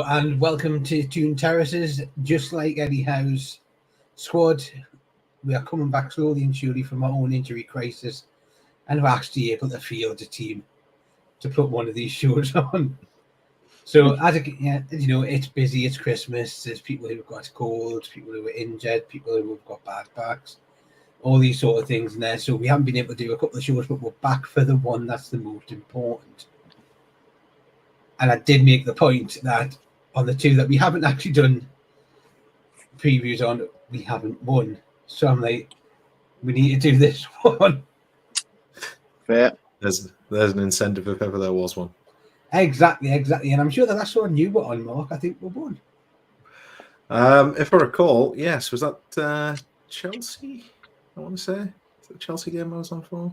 Hello and welcome to Toon Terraces. Just like Eddie Howe's squad, we are coming back slowly and surely from our own injury crisis, and we're actually able to field a team to put one of these shows on. So, it's busy, it's Christmas, there's people who've got colds, people who are injured, people who have got bad backs, all these sort of things in there. So we haven't been able to do a couple of shows, but we're back for the one that's the most important. And I did make the point that on the two that we haven't actually done previews on, we haven't won. So I'm like, we need to do this one. Fair. There's an incentive if ever there was one. Exactly. And I'm sure the last one you were on, Mark, I think we won. If I recall, yes. Was that Chelsea? I want to say. Is it the Chelsea game I was on for?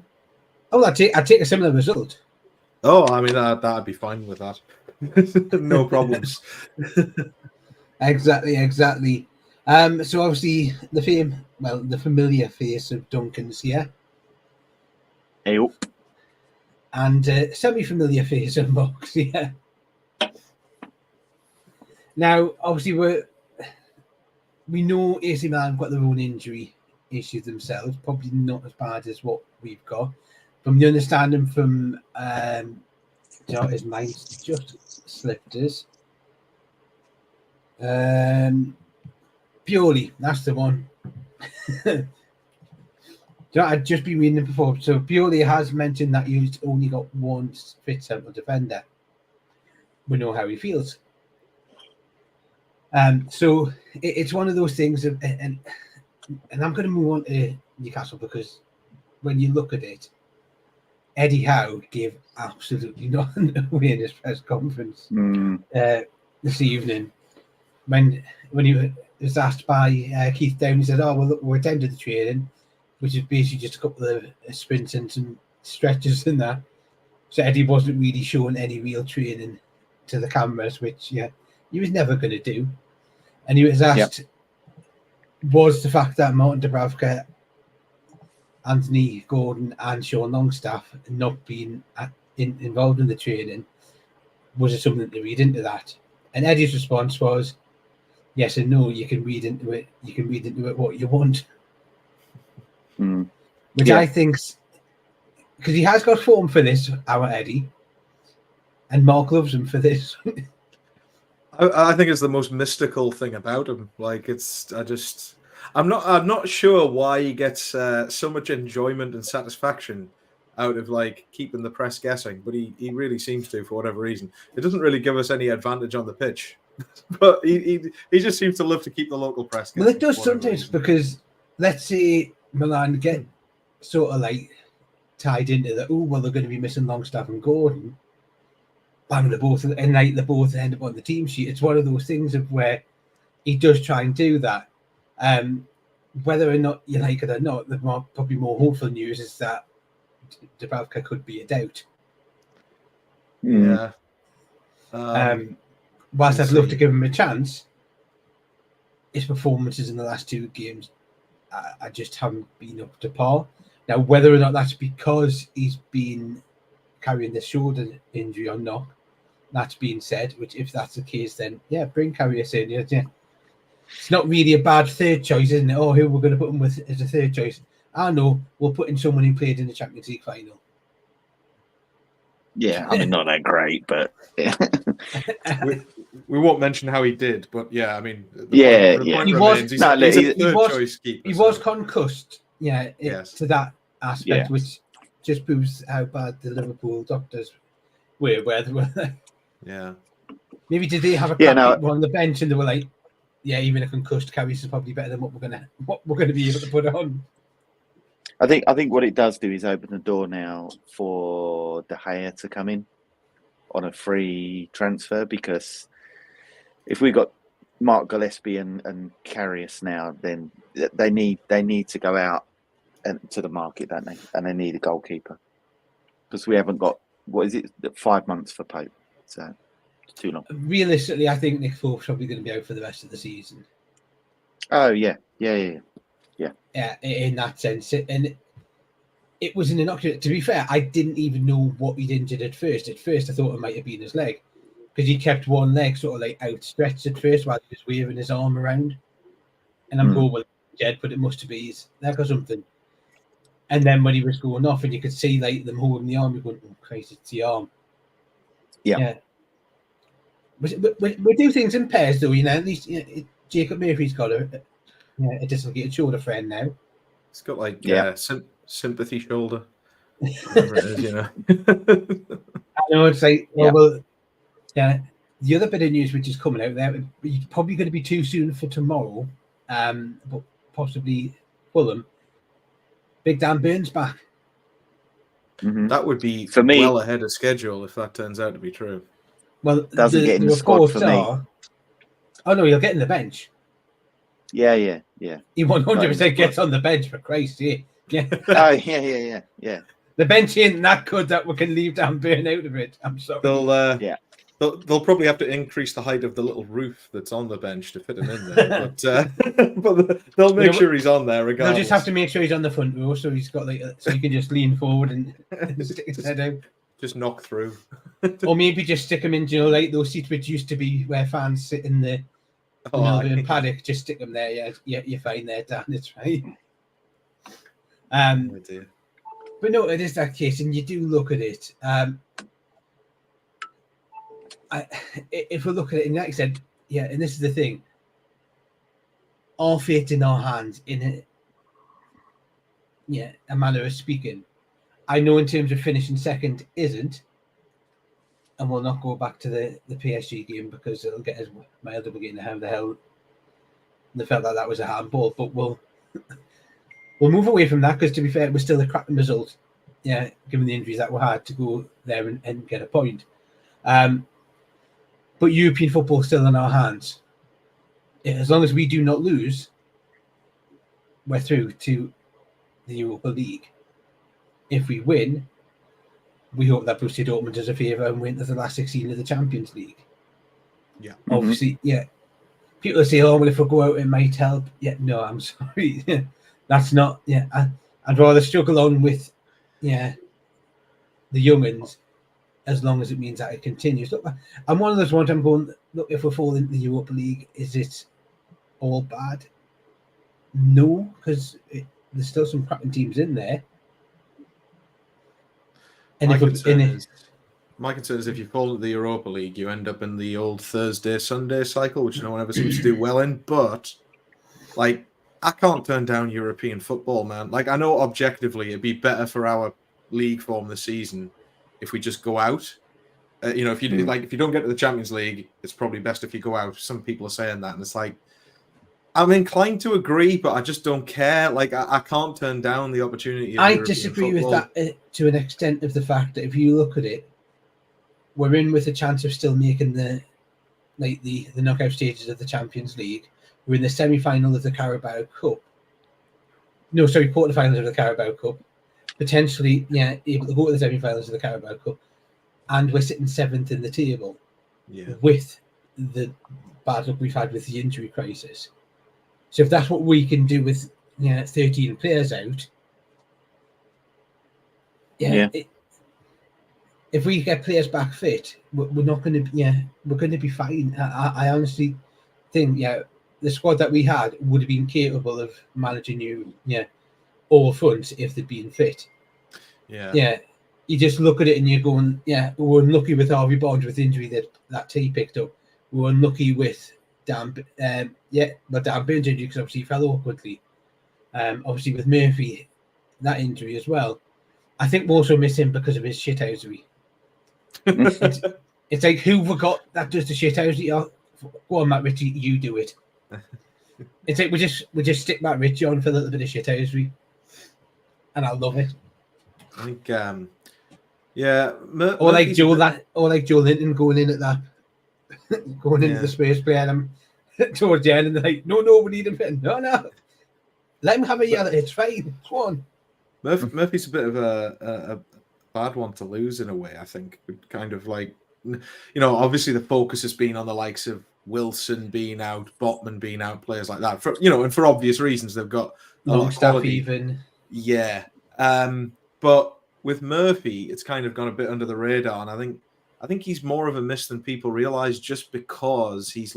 Oh, I'd take a similar result. Oh, I mean, that'd be fine with that. No problems. Exactly. So obviously the familiar face of Duncan's here. Hey, And semi-familiar face of Mark's here. Now, obviously, we know AC Milan have got their own injury issues themselves, probably not as bad as what we've got. From the understanding from his mind's just slipped us. Pioli, that's the one. I'd just been reading it before. So Pioli has mentioned that he's only got one fit central defender. We know how he feels. So it's one of those things, and I'm going to move on to Newcastle because when you look at it, Eddie Howe gave absolutely nothing away in his press conference this evening. When he was asked by Keith Down, he said, "Oh, well, look, we're attending the training, which is basically just a couple of sprints and some stretches in that." So Eddie wasn't really showing any real training to the cameras, which he was never going to do. And he was asked, was the fact that Martin Dubravka, Anthony Gordon and Sean Longstaff not being involved in the training, was it something to read into that? And Eddie's response was, yes and no, you can read into it. You can read into it what you want. Which I think, because he has got form for this, our Eddie, and Mark loves him for this. I think it's the most mystical thing about him. Like I'm not sure why he gets so much enjoyment and satisfaction out of like keeping the press guessing, but he really seems to for whatever reason. It doesn't really give us any advantage on the pitch, but he just seems to love to keep the local press guessing. Well, it does sometimes because let's say Milan get sort of like tied into the they're going to be missing Longstaff and Gordon. Bang, they're both end up on the team sheet. It's one of those things of where he does try and do that. Whether or not you like it or not, the probably more hopeful news is that Dubravka could be a doubt. Yeah. Whilst I'd love to give him a chance, his performances in the last two games, I just haven't been up to par. Now, whether or not that's because he's been carrying the shoulder injury or not, that's being said, which if that's the case, then bring Karius in. Yeah. It's not really a bad third choice, isn't it? Oh, who we're going to put him with as a third choice? I know, we'll put in someone who played in the Champions League final. Yeah, I mean, not that great, but we won't mention how he did, but I mean, he was concussed, yes. to that aspect, which just proves how bad the Liverpool doctors were. Where they were, maybe did they have a people on the bench and they were like, even a concussed Karius is probably better than what we're gonna be able to put on. I think what it does do is open the door now for De Gea to come in on a free transfer, because if we got Mark Gillespie and Karius now, then they need to go out and to the market, don't they? And they need a goalkeeper because we haven't got 5 months for Pope, so it's too long. Realistically, I think Nick Thorpe's probably going to be out for the rest of the season. Oh yeah. In that sense, and it was an innocuous. To be fair, I didn't even know what he'd injured at first. At first, I thought it might have been his leg, because he kept one leg sort of like outstretched at first while he was waving his arm around. And I'm going, well, dead, but it must have been his leg or something. And then when he was going off, and you could see like them holding the arm, you're going, oh Christ, it's the arm. Yeah. We do things in pairs, though, At least Jacob Murphy's got a dislocated shoulder friend now. It's got like sympathy shoulder. Whatever it is, I know, it's like, the other bit of news which is coming out there, it's probably going to be too soon for tomorrow, but possibly Fulham. Big Dan Burns back. Mm-hmm. That would be for me well ahead of schedule if that turns out to be true. Well, doesn't get in the squad for me. Oh no, he'll get in the bench. Yeah. He 100% gets on the bench, for Christ's sake. Yeah. Oh yeah. The bench ain't that good that we can leave Dan Burn out of it. I'm sorry. They'll probably have to increase the height of the little roof that's on the bench to fit him in there. But they'll make sure he's on there regardless. They'll just have to make sure he's on the front row, so he's got so he can just lean forward and stick his head out. Just knock through. Or maybe just stick him in, like those seats which used to be where fans sit in the paddock. Just stick them there. Yeah, you're fine there, Dan. It's fine. Oh dear. But no, it is that case, and you do look at it. If we look at it, and like I said, and this is the thing, our fate in our hands, in a manner of speaking. I know in terms of finishing second isn't, and we'll not go back to the PSG game because it'll get us mild up again. How the hell they felt that was a handball, but we'll move away from that because, to be fair, it was still a cracking result. Yeah, given the injuries that we had to go there and get a point. But European football is still in our hands. As long as we do not lose, we're through to the Europa League. If we win, we hope that Borussia Dortmund does a favour and win to the last 16 of the Champions League. Yeah. Obviously, people say, oh, well, if we go out, it might help. No, I'm sorry. That's not, I'd rather struggle on with, the young'uns, as long as it means that it continues. Look, I'm one of those ones I'm going, look, if we fall into the Europa League, is it all bad? No, because there's still some cracking teams in there. And my concern is if you fall into the Europa League, you end up in the old Thursday-Sunday cycle, which no one ever seems to do well in. But, I can't turn down European football, man. I know objectively it'd be better for our league form this season if we just go out. If you if you don't get to the Champions League, it's probably best if you go out. Some people are saying that, and it's I'm inclined to agree, but I just don't care. I can't turn down the opportunity. I disagree with that to an extent of the fact that if you look at it, we're in with a chance of still making the knockout stages of the Champions League. We're in the semi-final of the Carabao Cup. No, sorry, quarterfinals of the Carabao Cup. Potentially, able to go to the semi-finals of the Carabao Cup, and we're sitting 7th in the table. Yeah. With the bad luck we've had with the injury crisis. So if that's what we can do with 13 players out, if we get players back fit, we're not going to we're going to be fine. I honestly think the squad that we had would have been capable of managing all fronts if they'd been fit. You just look at it and you're going, we're unlucky with Harvey Barnes with the injury that he picked up. We're unlucky with Dan Burns injury because obviously he fell awkwardly. Obviously with Murphy, that injury as well. I think we also miss him because of his shithousery. It's like, who we got that does the shithousery? Oh, go on, Matt Ritchie, you do it. It's like we just stick Matt Ritchie on for a little bit of shithousery, and I love it. I think, or like Joe Linton going in at that, going into the space play, and towards the end, and they're like, no, we need him. No, let him have a yell. It's fine. Go on. Murphy's a bit of a bad one to lose in a way. I think kind of obviously the focus has been on the likes of Wilson being out, Botman being out, players like that. And for obvious reasons, they've got a lot of quality. Even. Yeah. But with Murphy, it's kind of gone a bit under the radar, and I think I think he's more of a miss than people realize, just because he's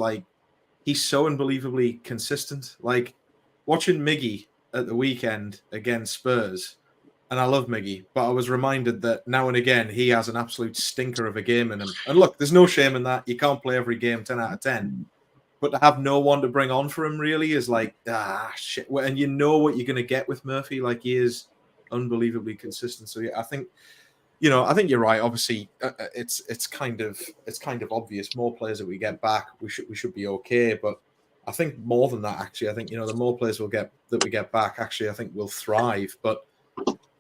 so unbelievably consistent. Like, watching Miggy at the weekend against Spurs, and I love Miggy, but I was reminded that now and again he has an absolute stinker of a game in him. And look, there's no shame in that. You can't play every game 10 out of 10. But to have no one to bring on for him really is like, shit. And you know what you're going to get with Murphy. Like, he is unbelievably consistent. So yeah, I think you're right. Obviously, it's kind of obvious. More players that we get back, we should be okay. But I think more than that, actually, I think the more players we get back, actually, I think we'll thrive. But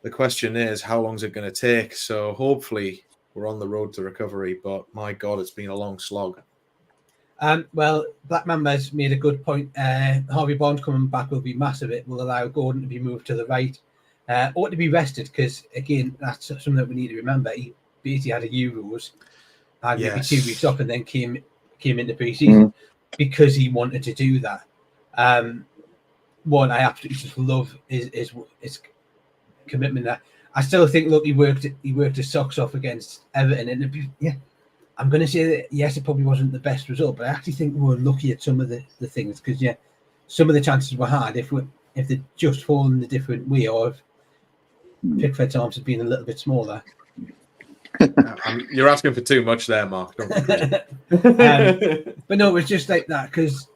the question is, how long is it going to take? So hopefully we're on the road to recovery. But my God, it's been a long slog. Well, Black Mamba's made a good point. Harvey Barnes coming back will be massive. It will allow Gordon to be moved to the right. Ought to be rested, because, again, that's something that we need to remember. He basically had a Euros, had maybe 2 weeks off, and then came into pre-season because he wanted to do that. One I absolutely just love is commitment. That I still think, look, he worked his socks off against Everton, and I'm going to say that yes, it probably wasn't the best result, but I actually think we were lucky at some of the things, because some of the chances were hard if they just fallen a different way, or if Pickford's arms had been a little bit smaller. You're asking for too much there, Mark. Don't but no, it was just like that, because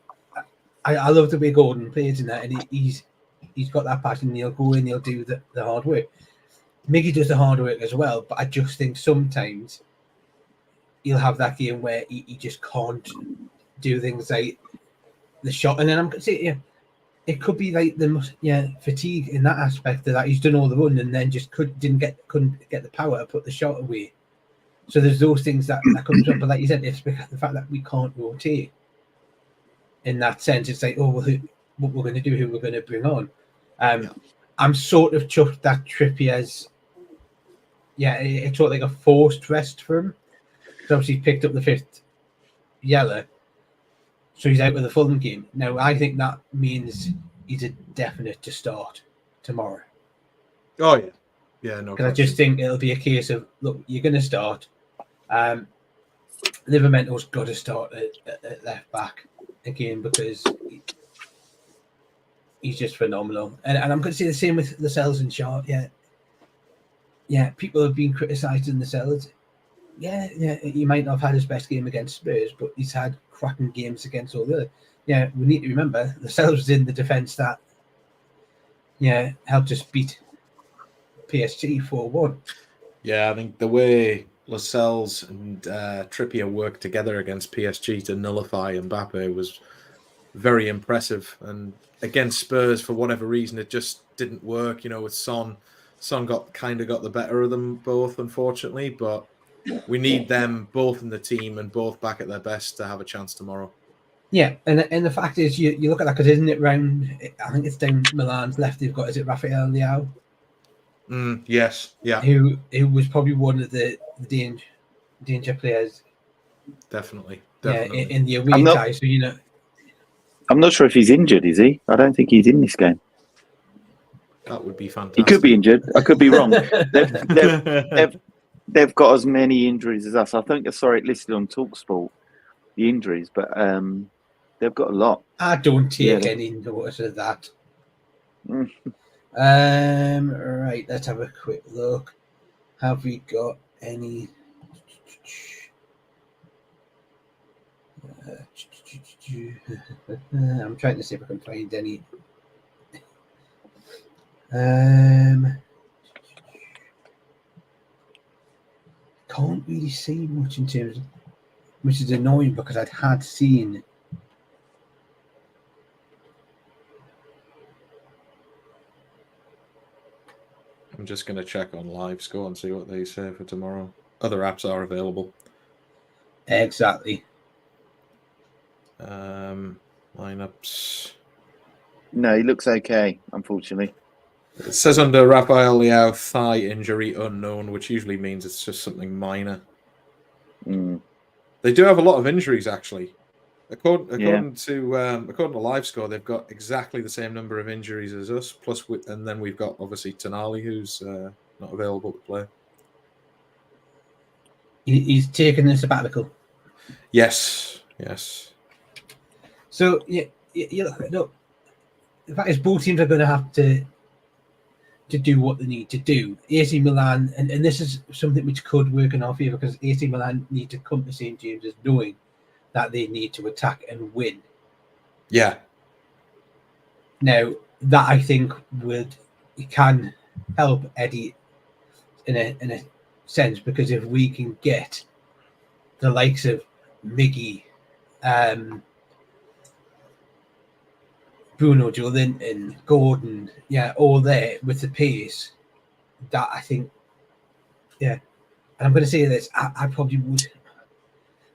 I love the way Gordon plays in that, and he's got that passion. And he'll go in, he'll do the hard work. Miggy does the hard work as well, but I just think sometimes he'll have that game where he just can't do things like the shot, and then I'm going to say, it could be like the fatigue in that aspect of that. He's done all the run and then just couldn't get the power to put the shot away. So there's those things that comes up, but like you said, it's because the fact that we can't rotate. In that sense, it's like, what we're going to do, who we're going to bring on. I'm sort of chuffed that Trippier's. It's sort of like a forced rest for him. Because obviously he picked up the 5th yellow, so he's out with the Fulham game. Now, I think that means he's a definite to start tomorrow. Oh, yeah. Yeah, no. Because I just think it'll be a case of, look, you're going to start. Livermento's got to start at left back again, because he's just phenomenal. And I'm going to say the same with Lascelles and Shaw. Yeah, people have been criticised in Lascelles. Yeah, he might not have had his best game against Spurs, but he's had cracking games against all the other. Yeah, we need to remember Lascelles was in the defence that helped us beat PSG 4-1. Yeah, I think the way Lascelles and Trippier worked together against PSG to nullify Mbappe was very impressive. And against Spurs, for whatever reason, it just didn't work. With Son got the better of them both, unfortunately, but we need them both in the team and both back at their best to have a chance tomorrow. Yeah, and the fact is, you look at that, because isn't it round? I think it's down Milan's left. They've got, is it Rafael Leao? Yes, yeah. Who was probably one of the danger players. Definitely. Yeah, in the away tie. So I'm not sure if he's injured. Is he? I don't think he's in this game. That would be fantastic. He could be injured. I could be wrong. They've got as many injuries as us. I think I saw it listed on TalkSport, the injuries, but they've got a lot. I don't take any notice of that. Right, let's have a quick look. Have we got any? I'm trying to see if I can find any. Can't really see much in terms of, which is annoying, because I'd had seen. I'm just going to check on LiveScore and see what they say for tomorrow. Other apps are available. Exactly. Lineups. No, he looks okay, unfortunately. It says under Rafael Leao, thigh injury unknown, which usually means it's just something minor. They do have a lot of injuries, actually. According to LiveScore, they've got exactly the same number of injuries as us. And then we've got obviously Tonali, who's not available to play. He's taken the sabbatical. Yes. So look, the fact is both teams are going to have to do what they need to do. AC Milan, and this is something which could work in our favour, because AC Milan need to come to St James's knowing that they need to attack and win. Yeah. Now, that I think can help Eddie in a sense, because if we can get the likes of Miggy, Bruno Joelinton, Gordon, all there with the pace, that I think, and I'm going to say this, I probably would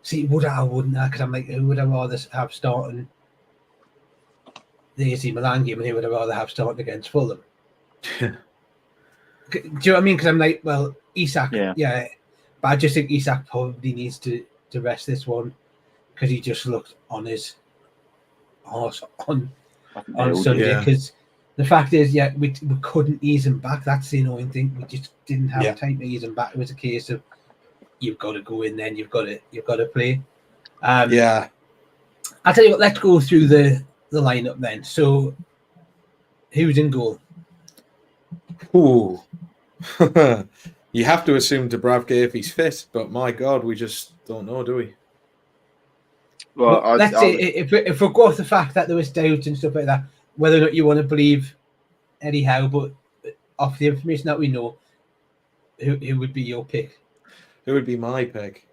see, wouldn't I? Because I'm like, who would I rather have starting the AC Milan game, and who would I rather have starting against Fulham? Do you know what I mean? Because I'm like, well, Isak, but I just think Isak probably needs to rest this one, because he just looked on his arse on Sunday. Because the fact is, we couldn't ease him back. That's the annoying thing. We just didn't have time to ease him back. It was a case of you've got to go in, then you've got to play. I'll tell you what. Let's go through the lineup then. So, who's in goal? Ooh. You have to assume Dubravka if he's fit, but my God, we just don't know, do we? Well, let's say if we go off the fact that there was doubts and stuff like that, whether or not you want to believe Eddie Howe, but off the information that we know, who would be your pick? Who would be my pick?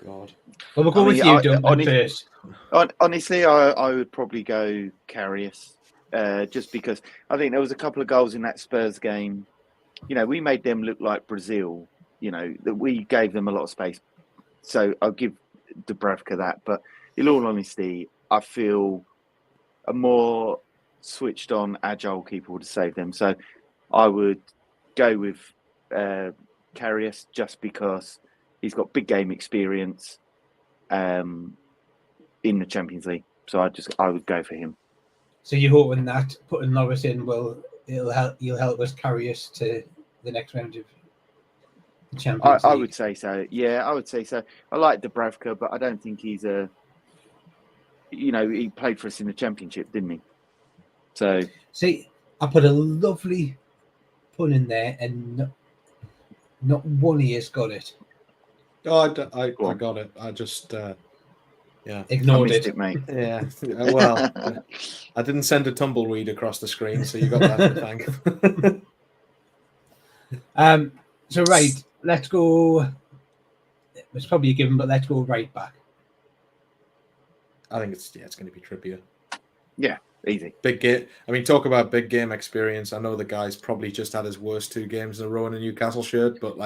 God. Well, we'll go with you, Duncan, first. Honestly, I would probably go Karius, just because I think there was a couple of goals in that Spurs game. We made them look like Brazil. That we gave them a lot of space. So I'll give Dubravka that. But in all honesty, I feel a more switched on, agile keeper would save them. So I would go with Karius, just because he's got big game experience in the Champions League. So I would go for him. So you're hoping that putting Norris in he'll help us carry us to the next round of the Champions League? I would say so. Yeah, I would say so. I like Dubravka, but I don't think he's he played for us in the Championship, didn't he? So see, I put a lovely pun in there, and not one of you has got it. Oh, I got it. I just ignored it, mate. Yeah. Well, I didn't send a tumbleweed across the screen, so you got that to thank. So right, let's go. It's probably a given, but let's go right back. I think it's going to be Trippier. Yeah, easy. Big game. I mean, talk about big game experience. I know the guy's probably just had his worst 2 games in a row in a Newcastle shirt, but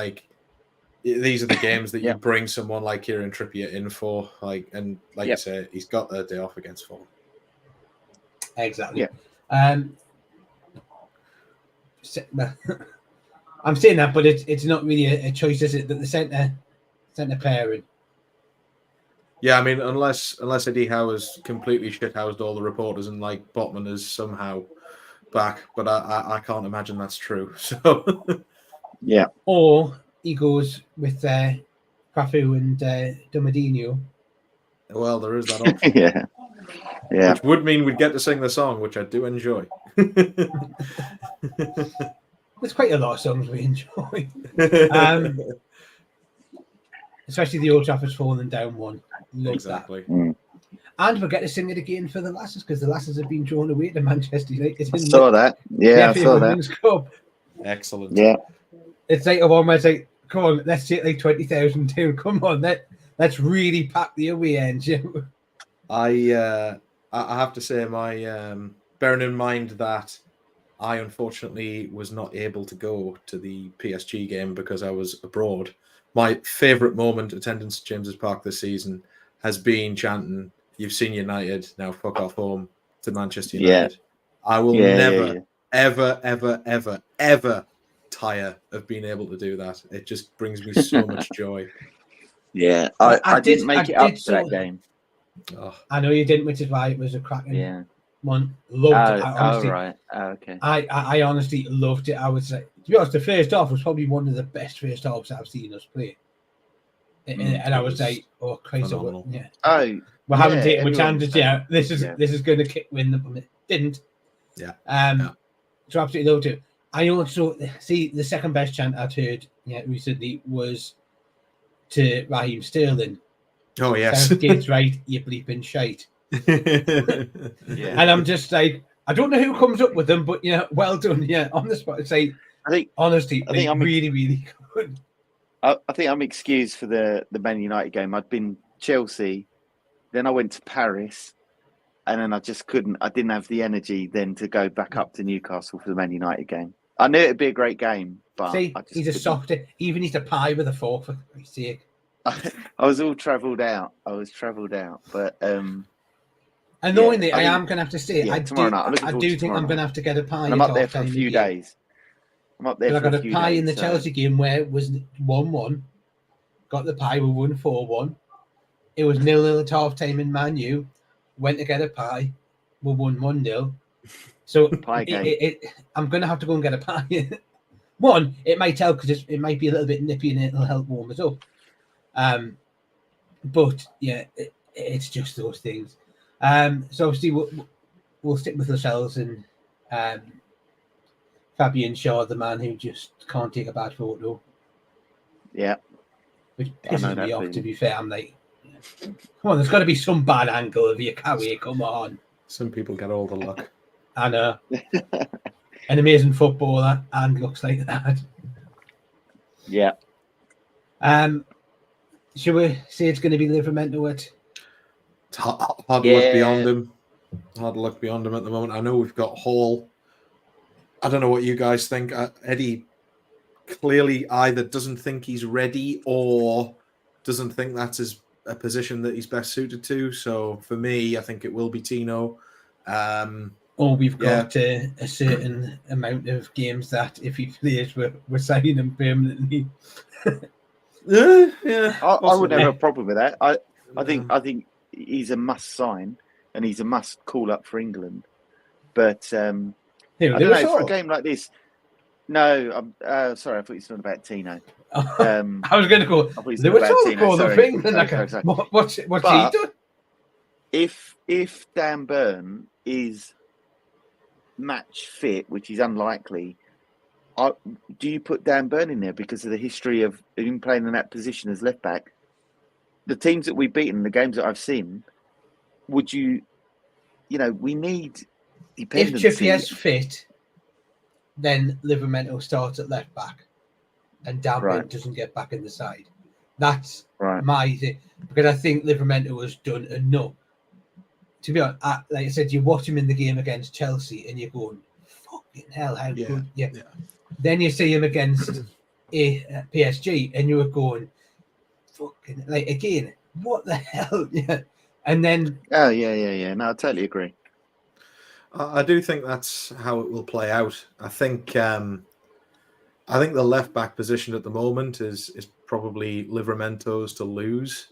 these are the games that you bring someone like Kieran Trippier in for. You say, he's got the day off against Fulham. Exactly. Yeah. I'm saying that, but it's not really a choice, is it? That the centre pairing. Yeah, I mean, unless Eddie Howe has completely shithoused all the reporters and Botman is somehow back, but I can't imagine that's true. So yeah. Or he goes with Cafu and Domadinho. Well, there is that option. Yeah. Which would mean we'd get to sing the song, which I do enjoy. There's quite a lot of songs we enjoy. Especially the Old Trafford's Falling Down one. Love exactly. That. And we'll get to sing it again for the Lasses, because the Lasses have been drawn away to Manchester United. I saw that. Yeah, I saw that. Cup. Excellent. Yeah. It's like a one where it's like, come on, let's take 20,000 too. Come on, let's really pack the away end. I have to say, bearing in mind that I unfortunately was not able to go to the PSG game because I was abroad. My favourite moment attending St James's Park this season has been chanting, "You've seen United, now fuck off home," to Manchester United. Yeah. I will never, ever, ever, ever, ever tire of being able to do that. It just brings me so much joy. Yeah, I didn't make it up to that game. Oh. I know you didn't, which is why it was a cracking one. Loved it. I honestly, right. Okay. I honestly loved it. I would say, to be honest, the first half was probably one of the best first halves I've seen us play. And I would say, oh, crazy, yeah. Oh, we haven't taken a chance. Yeah, this is going to win them. It didn't. Yeah. So absolutely loved it. I also see the second best chant I'd heard recently was to Raheem Sterling. Oh yes, Southgate's right, you bleeping shite. Yeah. And I'm just like, I don't know who comes up with them, but well done. Yeah, on the spot. Say, I think honestly, I think I'm really, really good. I think I'm excused for the Man United game. I'd been Chelsea, then I went to Paris, and then I just couldn't. I didn't have the energy then to go back up to Newcastle for the Man United game. I knew it'd be a great game, but see, I just he's a softer. Even he's a pie with a fork, for Christ's sake. I was all travelled out. But annoyingly, I am going to have to say, I do think I'm going to have to get a pie. I'm up there for a few days. I'm up there. I got a pie in the Chelsea game where it was 1-1. Got the pie, we won 4-1. It was 0-0 at half time in Man U. Went to get a pie, we won 1-0. So I'm going to have to go and get a pie. One, it might help because it might be a little bit nippy and it'll help warm us up. But yeah, it's just those things. So obviously we'll stick with ourselves and Fabian Shaw, the man who just can't take a bad photo. Yeah. Which pisses me off, to be fair. I'm like, come on, there's got to be some bad angle of your carry. Come on. Some people get all the luck. I know. An amazing footballer and looks like that. Yeah. Should we say it's going to be Livermore? It's hard to look beyond him. Hard to look beyond him at the moment. I know we've got Hall. I don't know what you guys think. Eddie clearly either doesn't think he's ready or doesn't think that's a position that he's best suited to. So for me, I think it will be Tino. Or we've got a certain amount of games that if he plays, we're signing him permanently. Yeah. I wouldn't have a problem with that. I think he's a must sign and he's a must call up for England. But I don't know, for a game like this. No, I'm sorry. I thought you were talking about Tino. I was going to go. There was all called the thing. What's he done? If Dan Burn is match fit, which is unlikely, do you put Dan Burn in there because of the history of him playing in that position as left back? The teams that we've beaten, the games that I've seen, would you? We need dependency. If Chippier's fit, then Livermore starts at left back, and Dan Burn doesn't get back in the side. That's my thing, because I think Livermore has done enough. To be honest, like I said, you watch him in the game against Chelsea, and you're going, "Fucking hell, how good!" Yeah. Then you see him against PSG, and you're going, "Fucking again, what the hell?" Yeah. And then, no, I totally agree. I do think that's how it will play out. I think the left back position at the moment is probably Livramento's to lose.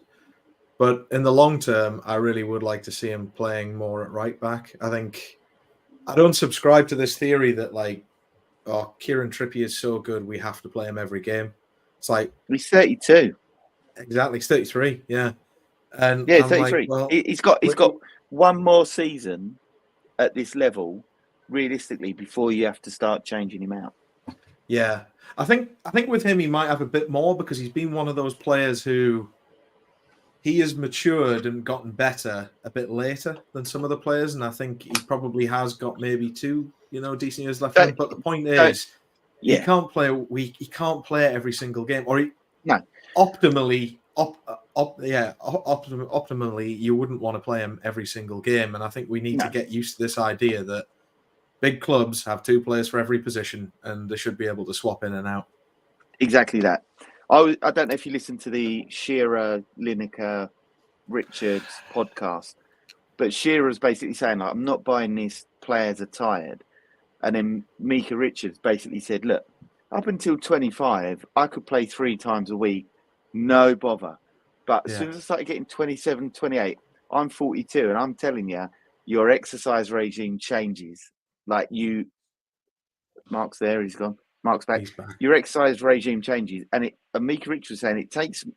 But in the long term, I really would like to see him playing more at right back. I don't subscribe to this theory that Kieran Trippier is so good we have to play him every game. It's like he's 32. Exactly, he's 33. Yeah, and yeah, 33. He's got one more season at this level, realistically, before you have to start changing him out. Yeah, I think with him he might have a bit more because he's been one of those players who. He has matured and gotten better a bit later than some of the players, and I think he probably has got maybe 2, decent years left. But the point is, he can't play a week. He can't play every single game, or optimally, optimally, you wouldn't want to play him every single game. And I think we need to get used to this idea that big clubs have 2 players for every position, and they should be able to swap in and out. Exactly that. I don't know if you listen to the Shearer, Lineker, Richards podcast, but Shearer's basically saying, I'm not buying these players are tired. And then Mika Richards basically said, look, up until 25, I could play 3 times a week, no bother. But as soon as I started getting 27, 28, I'm 42, and I'm telling you, your exercise regime changes. Like Mark's there, he's gone. Mark's back. He's back. Your exercise regime changes, and Mika Rich was saying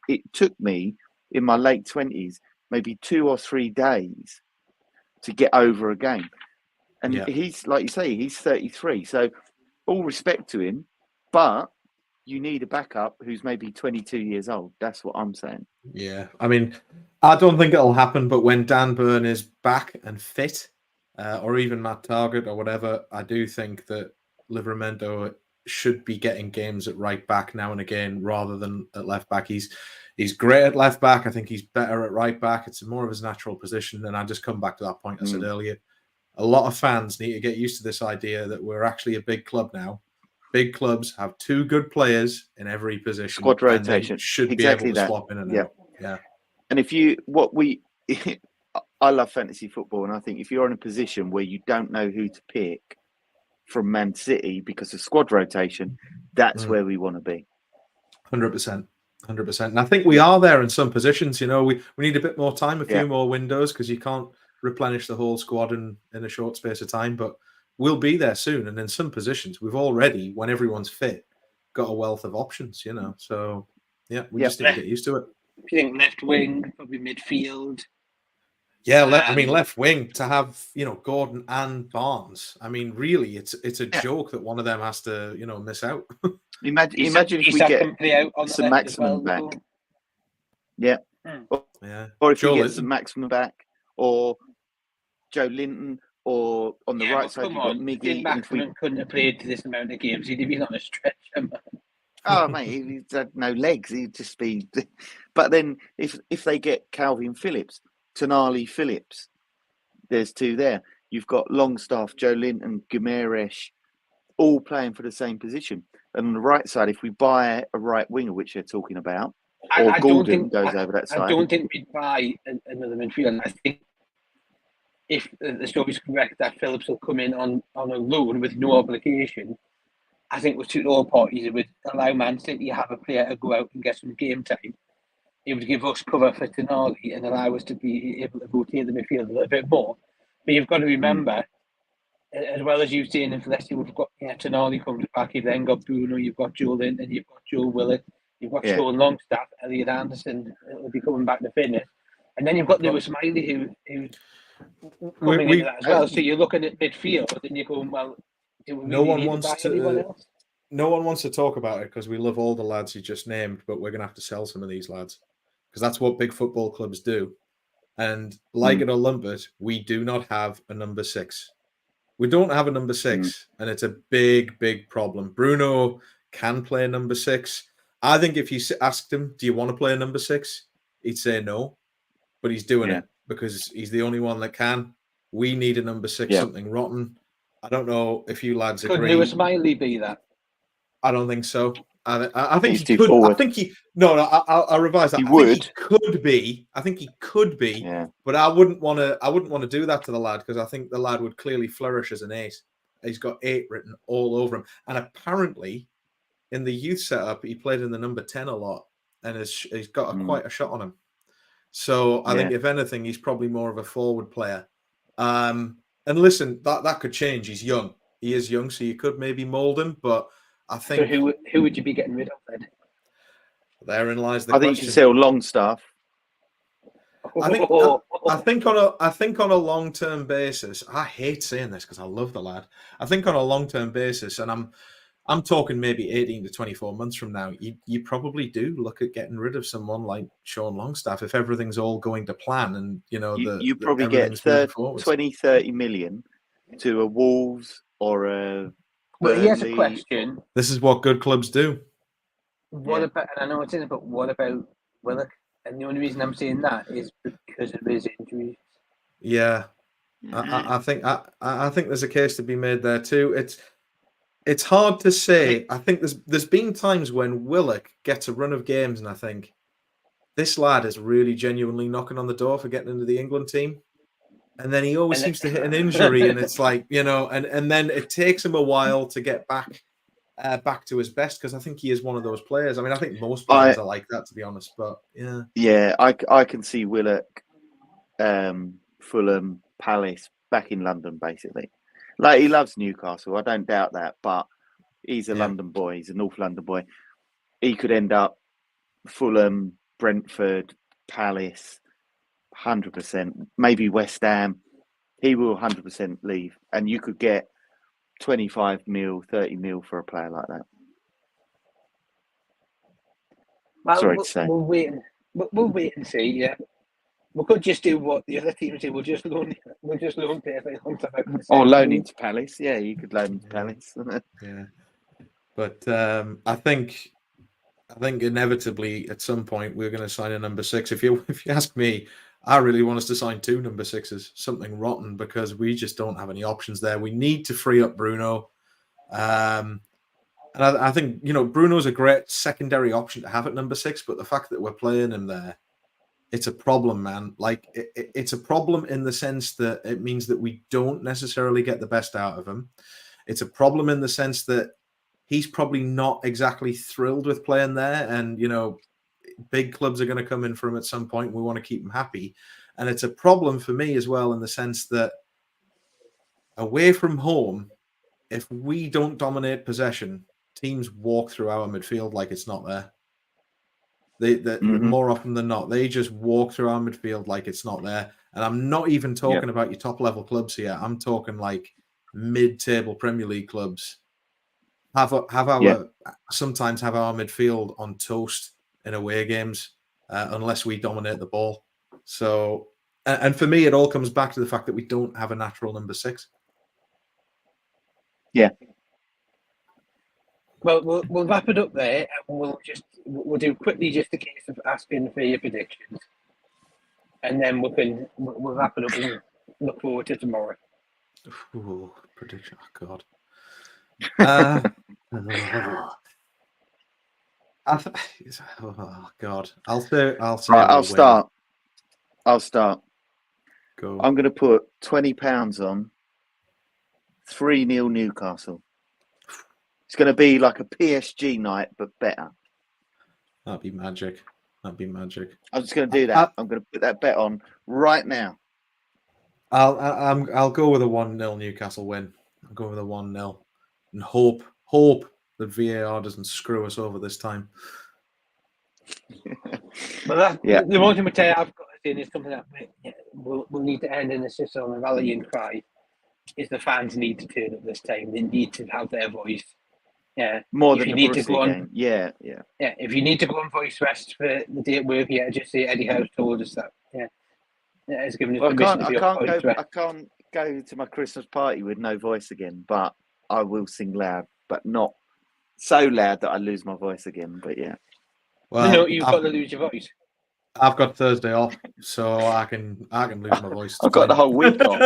it took me in my late 20s maybe 2 or 3 days to get over a game. And he's, like you say, he's 33. So all respect to him, but you need a backup who's maybe 22 years old. That's what I'm saying. Yeah, I mean, I don't think it'll happen, but when Dan Burn is back and fit, or even Matt Targett or whatever, I do think that Livramento should be getting games at right back now and again rather than at left back. He's great at left back. I think he's better at right back. It's more of his natural position. And I just come back to that point I said earlier. A lot of fans need to get used to this idea that we're actually a big club now. Big clubs have 2 good players in every position. Squad rotation. Should exactly be able to that. swap in and out. Yeah. And I love fantasy football, and I think if you're in a position where you don't know who to pick from Man City because of squad rotation, that's where we want to be. 100%. 100%. And I think we are there in some positions. You know, we need a bit more time, a few more windows, because you can't replenish the whole squad in a short space of time, but we'll be there soon. And in some positions, we've already, when everyone's fit, got a wealth of options, you know. So, we just need to get used to it. If you think left wing, probably midfield. Yeah, left wing to have, you know, Gordon and Barnes. I mean, really, it's a joke that one of them has to, you know, miss out. Imagine if we get some maximum back. Yeah. Or if we get some maximum back, or Joe Linton, or on the right side, you've got Miggy. Maximum couldn't have played this amount of games. He'd have been on a stretcher, man. Oh, mate, he's had no legs. He'd just be. But then if they get Calvin Phillips, Tonali Phillips, there's 2 there. You've got Longstaff, Joe Linton, Guimaraes, all playing for the same position. And on the right side, if we buy a right winger, which they're talking about, or Gordon goes over that side. I don't think we'd buy another midfielder. I think if the story's correct that Phillips will come in on a loan with no obligation, I think would suit all parties. It would allow Man City to have a player to go out and get some game time. It would give us cover for Tonali and allow us to be able to rotate the midfield a little bit more. But you've got to remember, as well as you've seen, if let's say we've got Tonali comes back, you've then got Bruno, you've got Joe Linton, you've got Joe Willett, you've got Sean Longstaff, Elliot Anderson will be coming back to fitness. And then you've got Lewis Miley who's coming into that as well. So you're looking at midfield and you're going, well, do we really need to buy anyone else? No one wants to talk about it because we love all the lads you just named, but we're going to have to sell some of these lads because that's what big football clubs do. And like it or lump it, we do not have a number 6. We don't have a number 6, and it's a big, big problem. Bruno can play number 6. I think if you asked him, do you want to play a number 6? He'd say no, but he's doing it because he's the only one that can. We need a number 6, something rotten. I don't know if you lads agree. Could Lewis Miley be that? I don't think so. I think he's he too could. forward. I think he. No, I'll revise that. He would. Think he could be. I think he could be. Yeah. But I wouldn't want to do that to the lad because I think the lad would clearly flourish as an 8. He's got 8 written all over him, and apparently, in the youth setup, he played in the number 10 a lot, and he's got quite a shot on him. So I think if anything, he's probably more of a forward player. And listen, that could change. He's young. He is young, so you could maybe mold him, but. I think. So who would you be getting rid of then? Therein lies the question. I think you sell Longstaff. I think on a long-term basis, I hate saying this because I love the lad. I think on a long-term basis, and I'm talking maybe 18 to 24 months from now, you probably do look at getting rid of someone like Sean Longstaff if everything's all going to plan and you probably get 20, 30 million to a Wolves or a. Well, here's a question. This is what good clubs do. What about, and I know it's in it, but what about Willock? And the only reason I'm saying that is because of his injuries. Yeah, I think there's a case to be made there too. It's hard to say. I think there's been times when Willock gets a run of games, and I think this lad is really genuinely knocking on the door for getting into the England team. And then he always seems to hit an injury, and it's like, and then it takes him a while to get back to his best because I think he is one of those players. I mean, I think most players are like that, to be honest. But I can see Willock, Fulham, Palace back in London, basically. Like, he loves Newcastle, I don't doubt that, but he's a London boy. He's a North London boy. He could end up Fulham, Brentford, Palace, 100%. Maybe West Ham. He will 100% leave, and you could get 25 mil, 30 mil for a player like that. Well, Sorry to say. We'll wait and see. Yeah, we could just do what the other teams do. We'll just loan players onto Or loan him to Palace. Yeah, you could loan him to Palace. Yeah, but I think inevitably at some point we're going to sign a number 6. If you ask me, I really want us to sign 2 number 6s, something rotten, because we just don't have any options there. We need to free up Bruno. And I think, Bruno's a great secondary option to have at number 6, but the fact that we're playing him there, it's a problem, man. Like, it's a problem in the sense that it means that we don't necessarily get the best out of him. It's a problem in the sense that he's probably not exactly thrilled with playing there. And, big clubs are going to come in for him at some point. We want to keep him happy. And it's a problem for me as well in the sense that away from home, if we don't dominate possession, teams walk through our midfield like it's not there. They more often than not, they just walk through our midfield like it's not there. And I'm not even talking about your top level clubs here. I'm talking like mid-table Premier League clubs sometimes have our midfield on toast in away games unless we dominate the ball. So, and for me, it all comes back to the fact that we don't have a natural number 6. Yeah. Well, we'll wrap it up there, and we'll do quickly just a case of asking for your predictions, and then we'll wrap it up and look forward to tomorrow. Ooh, prediction! Oh God. Oh God! I'll say. Right, I'll start. Go. I'm going to put £20 on 3-0 Newcastle. It's going to be like a PSG night, but better. That'd be magic. I'm just going to do that. I'm going to put that bet on right now. I'll go with a 1-0 Newcastle win. I'll go with a 1-0 and hope that VAR doesn't screw us over this time. But the one thing I've got to say is something that we'll need to end in a system of rallying cry is the fans need to turn up this time. They need to have their voice. Yeah, more than the Borussia game. Yeah. If you need to go on voice rest for the day at work, just say Eddie Howe's told us that. Yeah, it's given us permission to be on voice rest. I can't go to my Christmas party with no voice again, but I will sing loud, but not so loud that I lose my voice again. But yeah. Well, you've got to lose your voice. I've got Thursday off, so I can lose my voice. I've got the whole week off.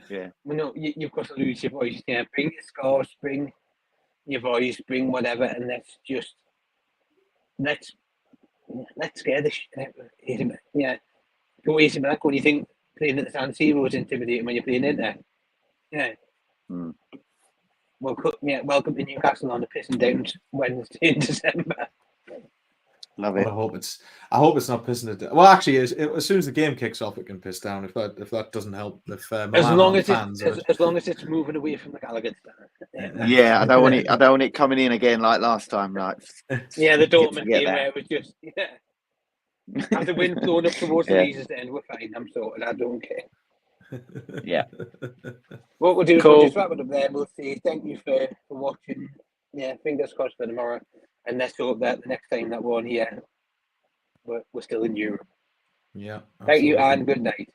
Yeah. Well, no, you've got to lose your voice. Yeah, bring your scores, bring your voice, bring whatever, and let's scare the shit out of him. Yeah. Go easy back. What do you think playing at the San Siro was intimidating when you're playing in there? Yeah. Mm. Welcome to Newcastle on the Piss and Downs Wednesday in December. Love it. I hope it's not pissing it down. Well, actually, as soon as the game kicks off, it can piss down. If that doesn't help, if as long as it's moving away from the Gallagher stand. Yeah, I don't want it coming in again like last time. Like, yeah, the Dortmund game where it was just Have the wind blowing up towards the Leazes end, we're fine. I'm sorted. I don't care. Yeah. What we'll do is we'll just wrap it up there. We'll say thank you for watching. Yeah, fingers crossed for tomorrow. And let's hope that the next time that we're on here, we're still in Europe. Yeah. Absolutely. Thank you and good night.